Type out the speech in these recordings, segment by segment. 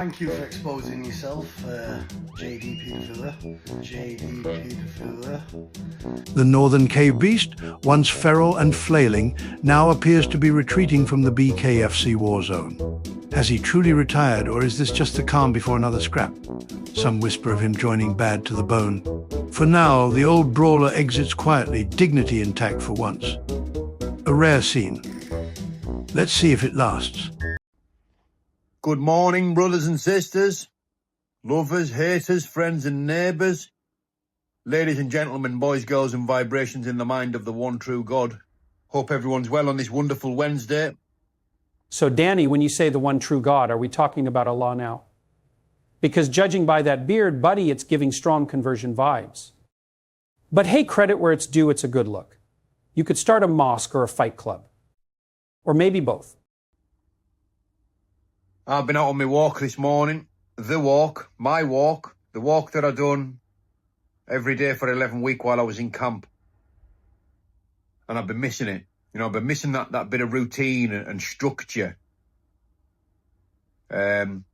Thank you for exposing yourself, JD Paedophila. The Northern Cave Beast, once feral and flailing, now appears to be retreating from the Bkfc war zone. Has he truly retired, or is this just the calm before another scrap? Some whisper of him joining bad to the bone. For now, the old brawler exits quietly, dignity intact for once. A rare scene. Let's see if it lasts. Good morning, brothers and sisters, lovers, haters, friends and neighbours, ladies and gentlemen, boys, girls and vibrations in the mind of the one true God. Hope everyone's well on this wonderful Wednesday. So Danny, when you say the one true God, are we talking about Allah now? Because judging by that beard, buddy, it's giving strong conversion vibes. But hey, credit where it's due, it's a good look. You could start a mosque or a fight club. Or maybe both. I've been out on my walk this morning. The walk that I done every day for 11 weeks while I was in camp. And I've been missing it. You know, I've been missing that bit of routine and structure. Been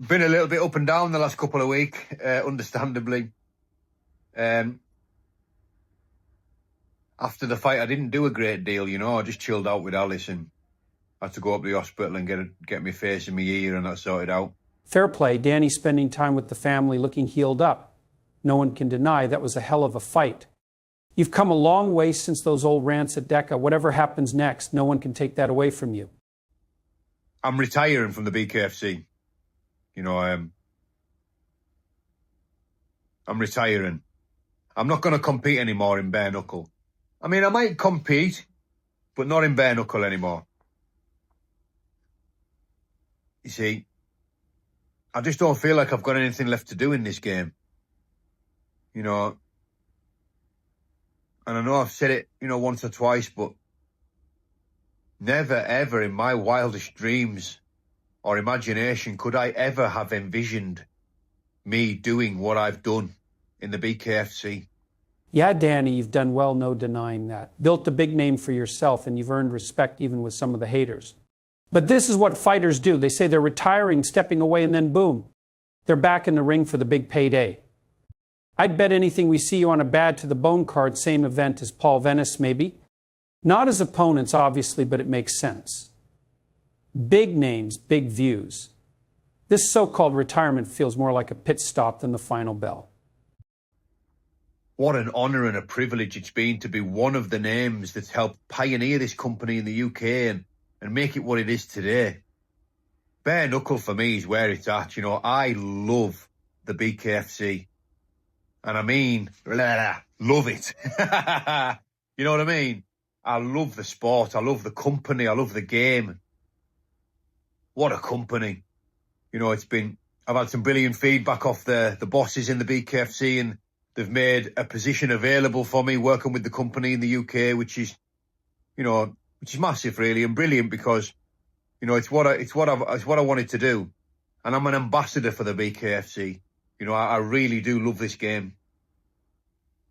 a little bit up and down the last couple of weeks, understandably. After the fight, I didn't do a great deal, you know. I just chilled out with Alice and I had to go up to the hospital and get my face and my ear and that sorted out. Fair play, Danny spending time with the family looking healed up. No one can deny that was a hell of a fight. You've come a long way since those old rants at Decca. Whatever happens next, no one can take that away from you. I'm retiring from the Bkfc. You know, I'm retiring. I'm not going to compete anymore in bare knuckle. I mean, I might compete, but not in bare knuckle anymore. You see, I just don't feel like I've got anything left to do in this game. You know, and I know I've said it, you know, once or twice, but never ever in my wildest dreams or imagination could I ever have envisioned me doing what I've done in the Bkfc. Yeah, Danny, you've done well, no denying that. Built a big name for yourself, and you've earned respect even with some of the haters. But this is what fighters do. They say they're retiring, stepping away, and then boom, they're back in the ring for the big payday. I'd bet anything we see you on a bad to the bone card, same event as Paul Venice, maybe. Not as opponents, obviously, but it makes sense. Big names, big views. This so-called retirement feels more like a pit stop than the final bell. What an honour and a privilege it's been to be one of the names that's helped pioneer this company in the UK and make it what it is today. Bare knuckle for me is where it's at. You know, I love the Bkfc. And I mean, love it. You know what I mean? I love the sport. I love the company. I love the game. What a company. You know, I've had some brilliant feedback off the bosses in the Bkfc, and they've made a position available for me working with the company in the UK, which is massive, really, and brilliant because, you know, it's what I wanted to do, and I'm an ambassador for the Bkfc. You know, I really do love this game,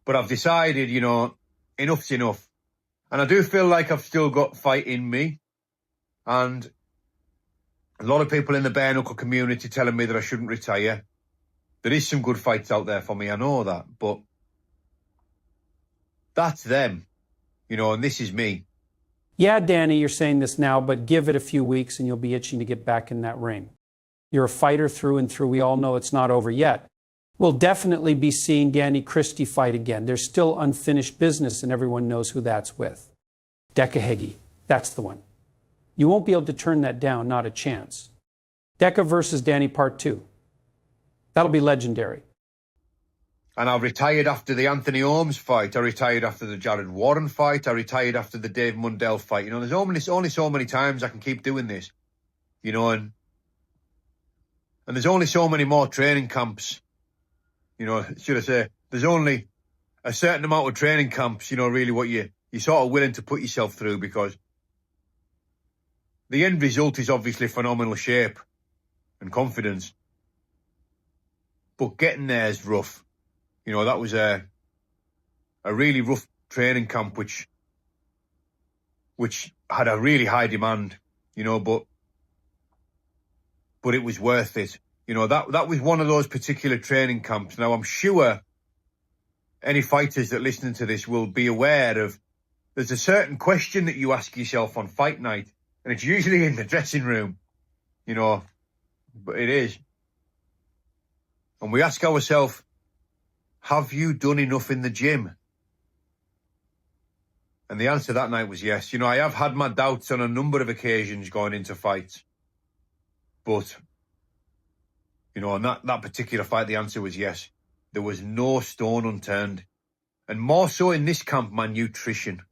but I've decided, you know, enough's enough, and I do feel like I've still got fight in me, and a lot of people in the bare knuckle community telling me that I shouldn't retire. There is some good fights out there for me, I know that, but that's them, you know, and this is me. Yeah, Danny, you're saying this now, but give it a few weeks and you'll be itching to get back in that ring. You're a fighter through and through. We all know it's not over yet. We'll definitely be seeing Danny Christie fight again. There's still unfinished business, and everyone knows who that's with. Bkfc, that's the one. You won't be able to turn that down, not a chance. Decca versus Danny Part 2. That'll be legendary. And I retired after the Anthony Holmes fight. I retired after the Jared Warren fight. I retired after the Dave Mundell fight. You know, there's only so many times I can keep doing this. You know, and there's only so many more training camps. You know, should I say, there's only a certain amount of training camps, you know, really what you're sort of willing to put yourself through, because the end result is obviously phenomenal shape and confidence. But getting there is rough. You know, that was a really rough training camp, which had a really high demand, you know, but but it was worth it. You know, that was one of those particular training camps. Now, I'm sure any fighters that listening to this will be aware of, there's a certain question that you ask yourself on fight night, and it's usually in the dressing room, you know, but it is. And we ask ourselves, have you done enough in the gym? And the answer that night was yes. You know, I have had my doubts on a number of occasions going into fights. But, you know, on that particular fight, the answer was yes. There was no stone unturned. And more so in this camp, my nutrition.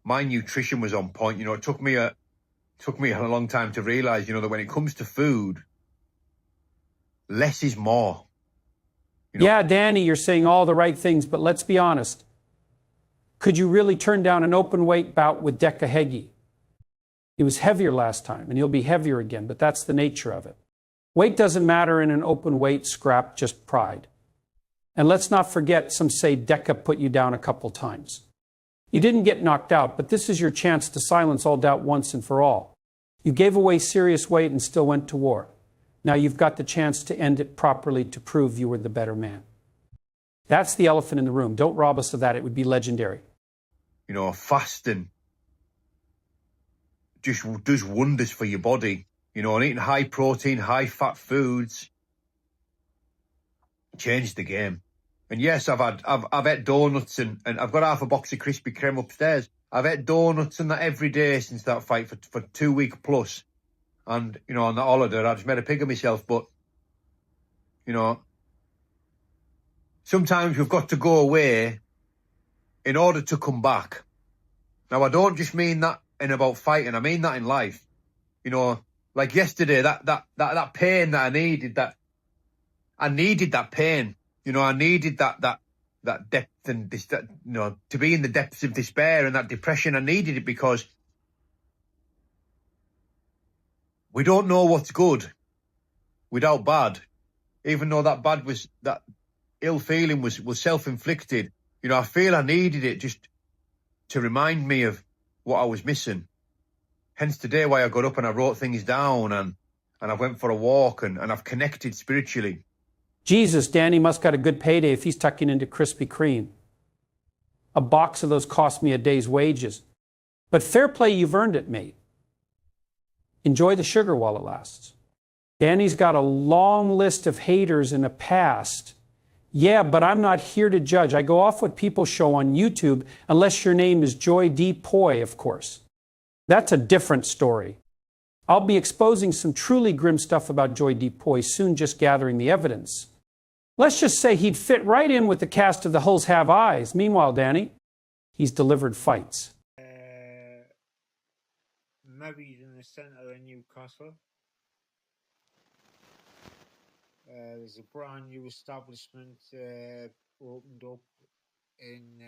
My nutrition was on point. You know, it took me a long time to realise, you know, that when it comes to food, less is more. You know? Yeah, Danny, you're saying all the right things, but let's be honest. Could you really turn down an open weight bout with Bkfc? He was heavier last time, and he'll be heavier again, but that's the nature of it. Weight doesn't matter in an open weight scrap, just pride. And let's not forget, some say Deca put you down a couple times. You didn't get knocked out, but this is your chance to silence all doubt once and for all. You gave away serious weight and still went to war. Now you've got the chance to end it properly to prove you were the better man. That's the elephant in the room. Don't rob us of that. It would be legendary. You know, fasting just does wonders for your body. You know, and eating high protein, high fat foods changed the game. And yes, I've ate donuts and I've got half a box of Krispy Kreme upstairs. I've ate donuts and that every day since that fight for 2 weeks plus. And, you know, on that holiday, I just made a pig of myself. But, you know, sometimes we've got to go away in order to come back. Now, I don't just mean that in about fighting. I mean that in life. You know, like yesterday, that pain that I needed, I needed that pain. You know, I needed that depth and this, you know, to be in the depths of despair and that depression. I needed it because we don't know what's good without bad. Even though that ill feeling was self-inflicted. You know, I feel I needed it just to remind me of what I was missing. Hence today why I got up and I wrote things down and I went for a walk and I've connected spiritually. Jesus, Danny must got a good payday if he's tucking into Krispy Kreme. A box of those cost me a day's wages. But fair play, you've earned it, mate. Enjoy the sugar while it lasts. Danny's got a long list of haters in the past. Yeah, but I'm not here to judge. I go off what people show on YouTube, unless your name is Joy D. Poi, of course. That's a different story. I'll be exposing some truly grim stuff about Joy D. Poi soon, just gathering the evidence. Let's just say he'd fit right in with the cast of The Hulls Have Eyes. Meanwhile, Danny, he's delivered fights. Married in the centre of Newcastle. There's a brand new establishment opened up in